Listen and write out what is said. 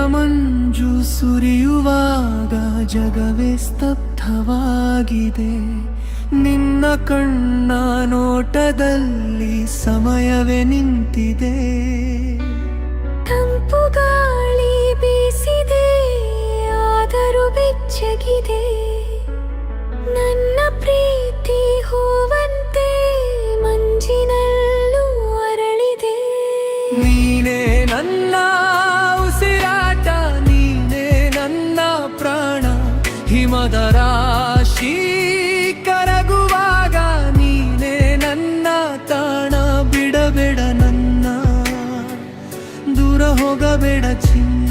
ಮಂಜು ಸುರಿಯುವಾಗ ಜಗವೇ ಸ್ತಬ್ಧವಾಗಿದೆ. ನಿನ್ನ ಕಣ್ಣ ನೋಟದಲ್ಲಿ ಸಮಯವೇ ನಿಂತಿದೆ. ತಂಪು ಗಾಳಿ ಬೀಸಿದೆ, ಆದರೂ ಬೆಚ್ಚಗಿದೆ. ನನ್ನ ಪ್ರೀತಿ ಹೂವಂತೆ ಮಂಜಿನಲ್ಲೂ ಅರಳಿದೆ. ನೀನೇ ನನ್ನ ಉಸಿರಾಟ, ನೀನೇ ನನ್ನ ಪ್ರಾಣ. ಹಿಮದ ರಾಶಿ ಕರಗುವಾಗ ನೀನೇ ನನ್ನ ತಾಣ. ಬಿಡಬೇಡ ನನ್ನ, ದೂರ ಹೋಗಬೇಡ ಚಿನ್ನ.